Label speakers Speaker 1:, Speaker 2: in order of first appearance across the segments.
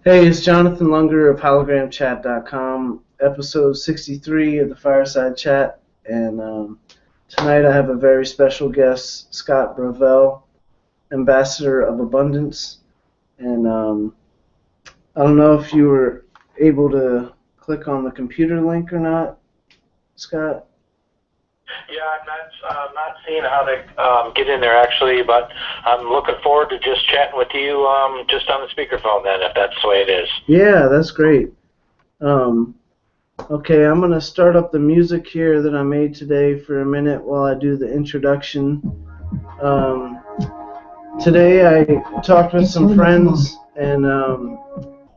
Speaker 1: Hey, it's Jonathan Lunger of Hologramchat.com, episode 63 of the Fireside Chat, and tonight I have a very special guest, Scott Bravell, Ambassador of Abundance, and I don't know if you were able to click on the computer link or not, Scott.
Speaker 2: Yeah, I'm not seeing how to get in there actually, but I'm looking forward to just chatting with you just on the speakerphone then, if that's the way it is.
Speaker 1: Yeah, that's great. Okay, I'm going to start up the music here that I made today for a minute while I do the introduction. Today I talked with some friends and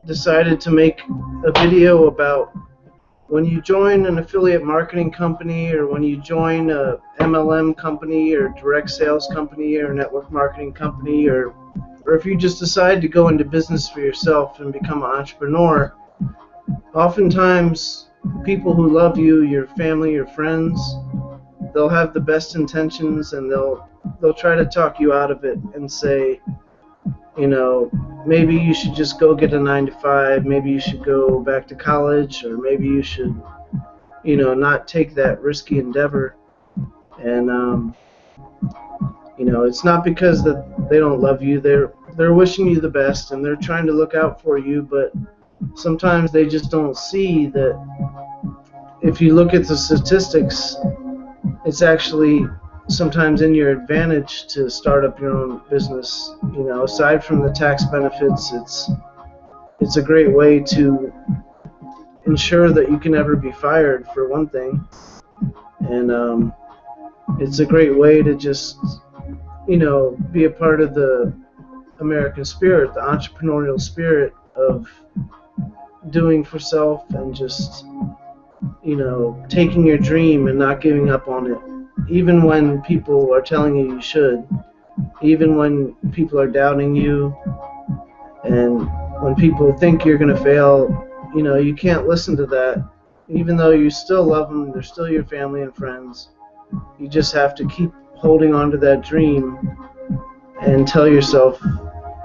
Speaker 1: decided to make a video about when you join an affiliate marketing company, or when you join a MLM company or direct sales company or network marketing company, or if you just decide to go into business for yourself and become an entrepreneur, oftentimes people who love you, your family, your friends, they'll have the best intentions, and they'll try to talk you out of it and say, you know, maybe you should just go get a 9-to-5, maybe you should go back to college, or maybe you should, not take that risky endeavor. And it's not because that they don't love you. They're wishing you the best, and they're trying to look out for you, but sometimes they just don't see that if you look at the statistics, it's actually sometimes in your advantage to start up your own business. Aside from the tax benefits, it's a great way to ensure that you can never be fired, for one thing, and it's a great way to just be a part of the American spirit, the entrepreneurial spirit of doing for self and just taking your dream and not giving up on it, even when people are telling you you should, even when people are doubting you, and when people think you're going to fail. You can't listen to that. Even though you still love them, they're still your family and friends. You just have to keep holding on to that dream and tell yourself,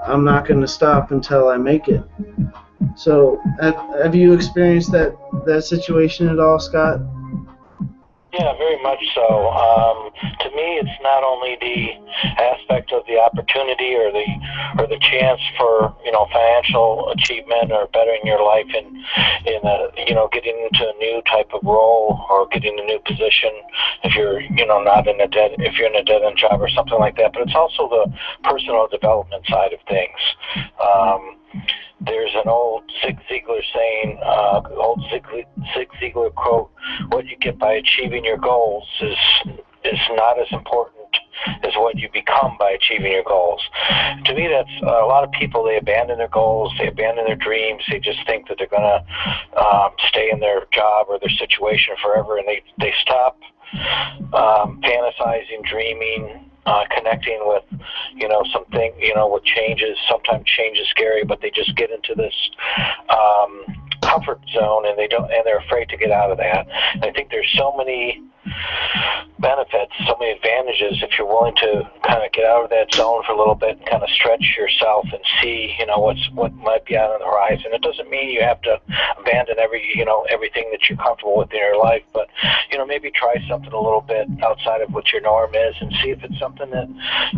Speaker 1: I'm not going to stop until I make it. So, have you experienced that situation at all, Scott?
Speaker 2: Yeah, very much so. To me, it's not only the aspect of the opportunity or the chance for financial achievement or bettering your life in getting into a new type of role or getting a new position if you're not in a if you're in a dead end job or something like that, but it's also the personal development side of things. There's an old Zig Ziglar saying, Zig Ziglar quote, "What you get by achieving your goals is not as important as what you become by achieving your goals." To me, that's a lot of people. They abandon their goals, they abandon their dreams. They just think that they're going to stay in their job or their situation forever, and they stop fantasizing, dreaming, connecting with something with changes. Sometimes change is scary, but they just get into this comfort zone, and they're afraid to get out of that. And I think there's so many benefits, so many advantages if you're willing to kind of get out of that zone for a little bit and kind of stretch yourself and see what might be out on the horizon. It doesn't mean you have to abandon everything that you're comfortable with in your life, but maybe try something a little bit outside of what your norm is and see if it's something that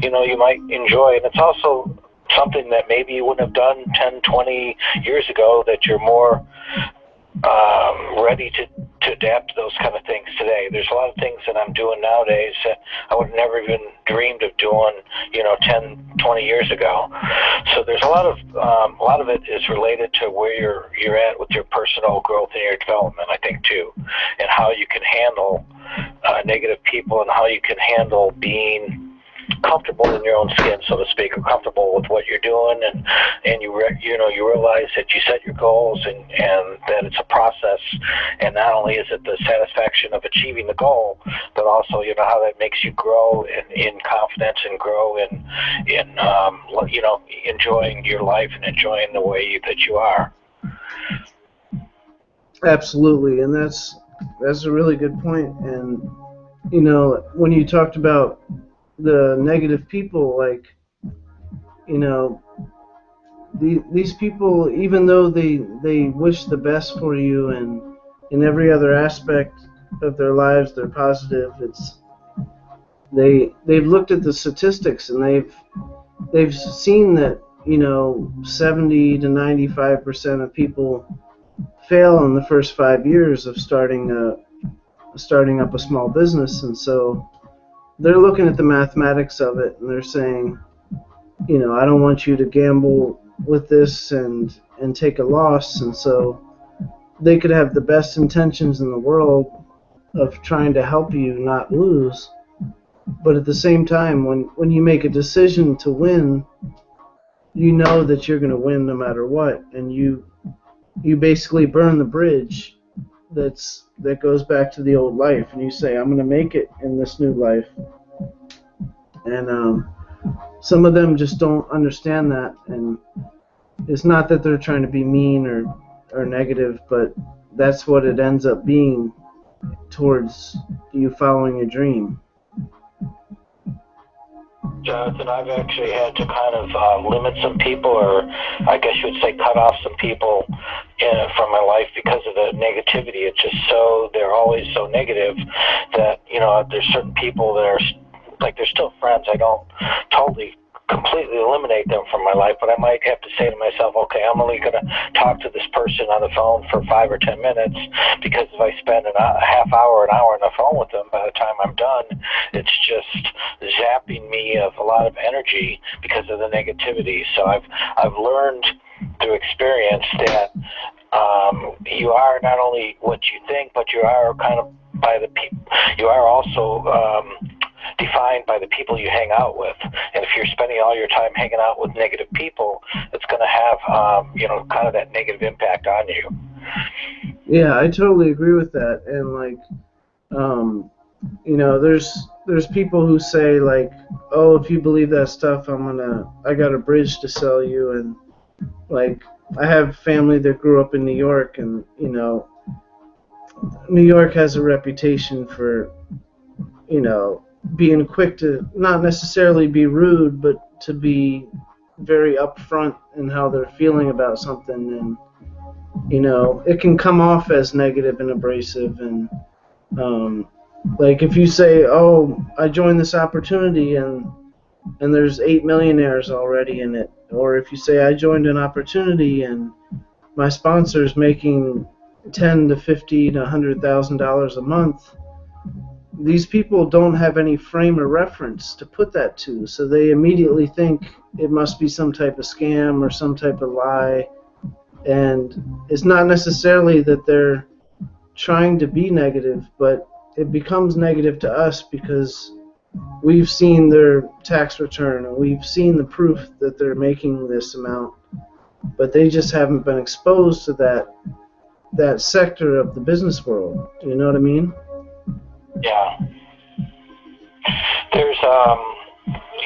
Speaker 2: you might enjoy. And it's also something that maybe you wouldn't have done 10, 20 years ago, that you're more ready to adapt to those kind of things today. There's a lot of things that I'm doing nowadays that I would have never even dreamed of doing 10, 20 years ago. So there's a lot of it is related to where you're at with your personal growth and your development, I think, too, and how you can handle negative people, and how you can handle being comfortable in your own skin, so to speak, or comfortable with what you're doing, and you realize that you set your goals, and that it's a process, and not only is it the satisfaction of achieving the goal, but also how that makes you grow in confidence and grow in enjoying your life and enjoying the way that you are.
Speaker 1: Absolutely, and that's a really good point. And when you talked about the negative people, like these people, even though they wish the best for you, and in every other aspect of their lives they're positive, they've looked at the statistics, and they've seen that 70 to 95% of people fail in the first 5 years of starting up a small business. And so they're looking at the mathematics of it, and they're saying, I don't want you to gamble with this and take a loss. And so they could have the best intentions in the world of trying to help you not lose, but at the same time, when you make a decision to win, you know that you're going to win no matter what, and you basically burn the bridge that goes back to the old life, and you say, I'm going to make it in this new life. And some of them just don't understand that, and it's not that they're trying to be mean or negative, but that's what it ends up being towards you following a dream.
Speaker 2: Jonathan, I've actually had to kind of limit some people, or I guess you would say cut off some people from my life because of the negativity. It's just they're always so negative that, there's certain people that are, like, they're still friends. I don't completely eliminate them from my life, but I might have to say to myself, okay, I'm only going to talk to this person on the phone for 5 or 10 minutes, because if I spend a half hour, an hour on the phone with them, by the time I'm done, it's just zapping me of a lot of energy because of the negativity. So I've learned through experience that you are not only what you think, but you are kind of by the people. You are also defined by the people you hang out with. And if you're spending all your time hanging out with negative people, it's going to have, kind of that negative impact on you.
Speaker 1: Yeah, I totally agree with that. And there's people who say, like, oh, if you believe that stuff, I got a bridge to sell you. And like, I have family that grew up in New York, and New York has a reputation for, being quick to not necessarily be rude, but to be very upfront in how they're feeling about something. And it can come off as negative and abrasive. And like, if you say, oh, I joined this opportunity and there's 8 millionaires already in it, or if you say, I joined an opportunity and my sponsor's making $10 to $50 to $100,000 a month, these people don't have any frame of reference to put that to, so they immediately think it must be some type of scam or some type of lie. And it's not necessarily that they're trying to be negative, but it becomes negative to us because we've seen their tax return and we've seen the proof that they're making this amount, but they just haven't been exposed to that sector of the business world. Do you know what I mean?
Speaker 2: Yeah. There's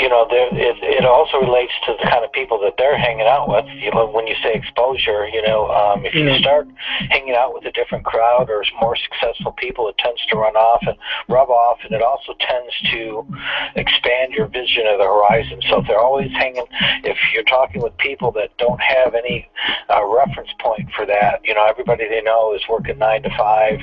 Speaker 2: it also relates to the kind of people that they're hanging out with. When you say exposure, if you start hanging out with a different crowd or more successful people, it tends to rub off, and it also tends to expand your vision of the horizon. So if you're talking with people that don't have any reference point for that, everybody they know is working 9 to 5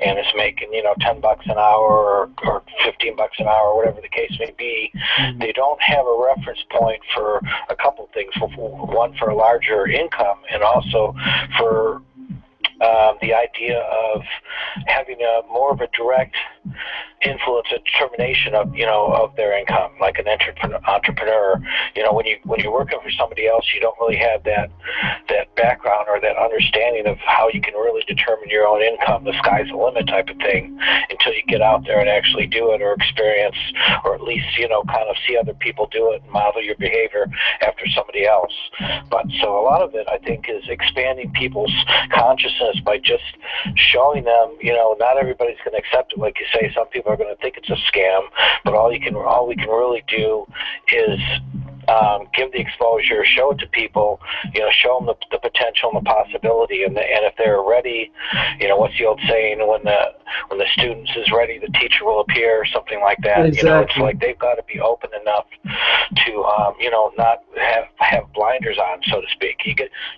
Speaker 2: and is making, $10 an hour or $15 an hour, whatever the case may be. They don't have a reference point for a couple things. One, for a larger income, and also for the idea of having more of a direct influence and determination of their income, like an entrepreneur. When you're working for somebody else, you don't really have that background or that understanding of how you can really determine your own income, the sky's the limit type of thing, until you get out there and actually do it, or experience, or at least kind of see other people do it and model your behavior after somebody else. But so a lot of it, I think, is expanding people's consciousness by just showing them, not everybody's going to accept it. Like you say, some people are going to think it's a scam, but all we can really do is give the exposure, show it to people, show them the potential and the possibility, and if they're ready, what's the old saying, when the student is ready, the teacher will appear, or something like that.
Speaker 1: Exactly.
Speaker 2: It's like they've got to be open enough to not have blind blinders on, so to speak.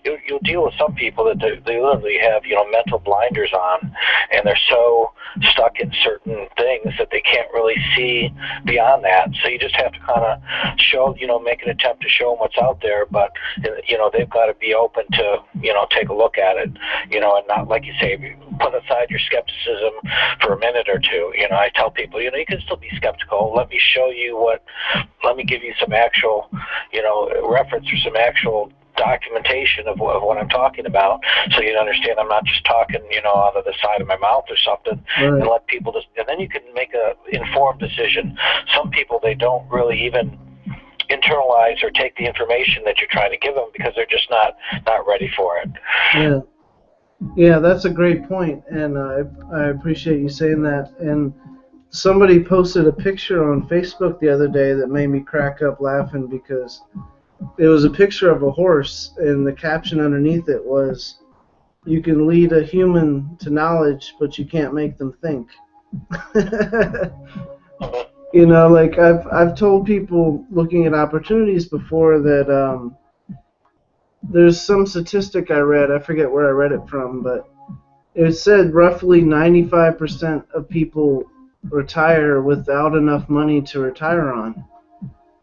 Speaker 2: You'll deal with some people that they literally have mental blinders on, and they're so stuck in certain things that they can't really see beyond that. So you just have to kind of show, make an attempt to show them what's out there, but they've got to be open to take a look at it, and not, like you say, put aside your skepticism for a minute or two. I tell people, you can still be skeptical. Let me show you let me give you some actual, reference or some actual documentation of what I'm talking about, so you understand I'm not just talking, out of the side of my mouth or something.
Speaker 1: Right.
Speaker 2: And let people and then you can make a informed decision. Some people, they don't really even internalize or take the information that you're trying to give them because they're just not ready for it.
Speaker 1: Yeah, that's a great point, and I appreciate you saying that. And somebody posted a picture on Facebook the other day that made me crack up laughing, because it was a picture of a horse, and the caption underneath it was, "You can lead a human to knowledge, but you can't make them think." Like I've told people looking at opportunities before that there's some statistic I read, I forget where I read it from, but it said roughly 95% of people retire without enough money to retire on.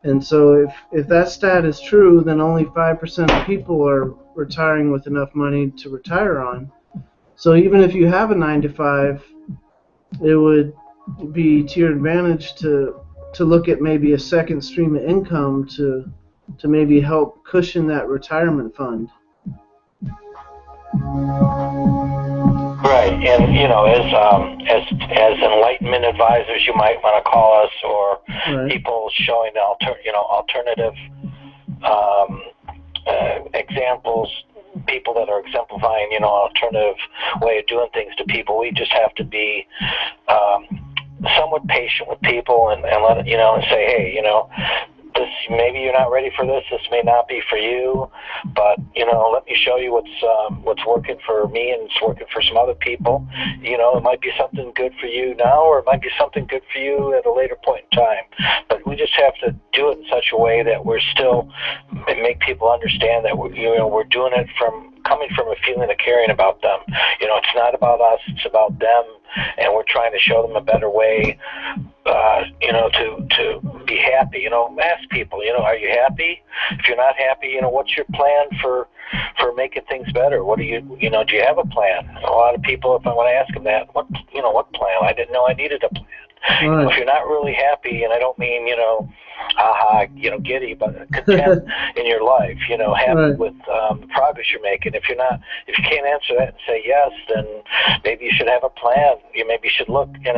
Speaker 1: And so if that stat is true, then only 5% of people are retiring with enough money to retire on. So even if you have a 9 to 5, it would be to your advantage to look at maybe a second stream of income to maybe help cushion that retirement fund.
Speaker 2: Right, and as enlightenment advisors, you might want to call us, or
Speaker 1: Right.
Speaker 2: people showing alternative examples, people that are exemplifying alternative way of doing things to people. We just have to be somewhat patient with people and let it, and say, hey, this, maybe you're not ready for this. This may not be for you, but let me show you what's working for me and it's working for some other people. It might be something good for you now, or it might be something good for you at a later point in time. But we just have to do it in such a way that we're still make people understand that we're doing it coming from a feeling of caring about them. It's not about us; it's about them, and we're trying to show them a better way. To be happy. Ask people, are you happy? If you're not happy, what's your plan for making things better? What do you do you have a plan? A lot of people, if I want to ask them that, what plan? I didn't know I needed a plan.
Speaker 1: Right.
Speaker 2: If you're not really happy, and I don't mean, giddy, but content in your life, happy
Speaker 1: Right.
Speaker 2: with the progress you're making. If you can't answer that and say yes, then maybe you should have a plan. Maybe you should look, and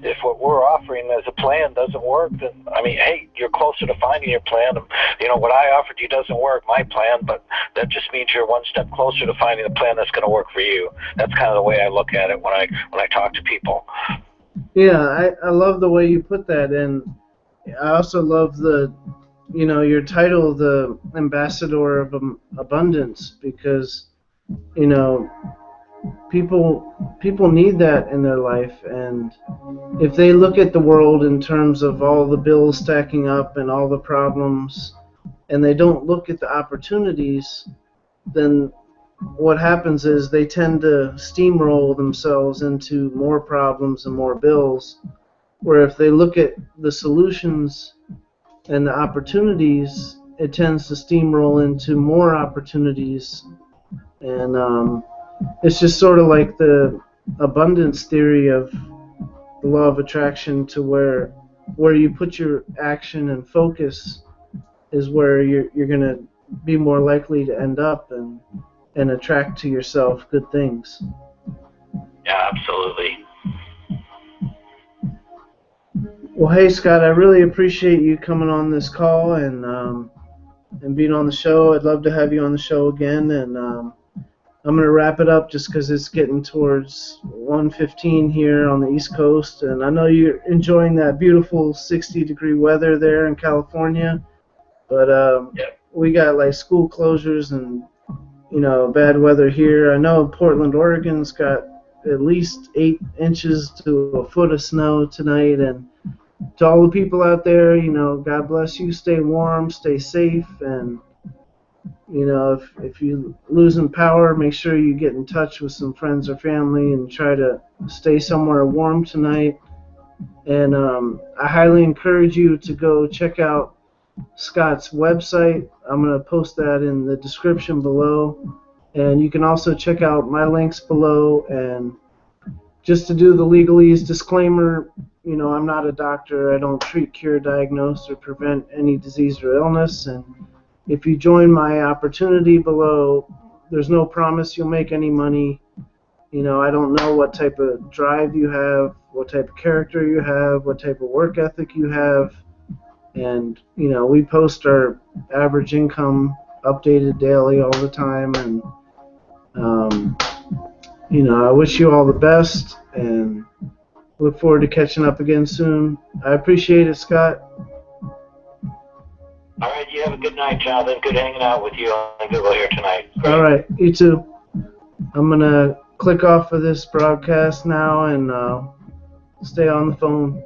Speaker 2: if what we're offering as a plan doesn't work, then, hey, you're closer to finding your plan. What I offered you doesn't work, my plan, but that just means you're one step closer to finding a plan that's going to work for you. That's kind of the way I look at it when I talk to people.
Speaker 1: Yeah, I love the way you put that, and I also love your title, the Ambassador of Abundance, because people need that in their life, and if they look at the world in terms of all the bills stacking up and all the problems, and they don't look at the opportunities, then what happens is they tend to steamroll themselves into more problems and more bills, where if they look at the solutions and the opportunities, it tends to steamroll into more opportunities. And it's just sort of like the abundance theory of the law of attraction, to where you put your action and focus is where you're going to be more likely to end up and attract to yourself good things.
Speaker 2: Yeah, absolutely.
Speaker 1: Well, hey, Scott, I really appreciate you coming on this call and being on the show. I'd love to have you on the show again, and I'm going to wrap it up just because it's getting towards 1:15 here on the East Coast, and I know you're enjoying that beautiful 60-degree weather there in California, but we got like school closures and bad weather here. I know Portland, Oregon's got at least 8 inches to a foot of snow tonight, and to all the people out there, God bless you. Stay warm, stay safe, and You know, if you losing power, make sure you get in touch with some friends or family and try to stay somewhere warm tonight. And I highly encourage you to go check out Scott's website. I'm going to post that in the description below. And you can also check out my links below. And just to do the legalese disclaimer, you know, I'm not a doctor. I don't treat, cure, diagnose, or prevent any disease or illness. And if you join my opportunity below, there's no promise you'll make any money. You know, I don't know what type of drive you have, what type of character you have, what type of work ethic you have. And, you know, we post our average income updated daily all the time. And, you know, I wish you all the best and look forward to catching up again soon. I appreciate it, Scott.
Speaker 2: All right, you have a good night, Jonathan. Good hanging out with you on Google here tonight. Great.
Speaker 1: All right, you too. I'm going to click off of this broadcast now and stay on the phone.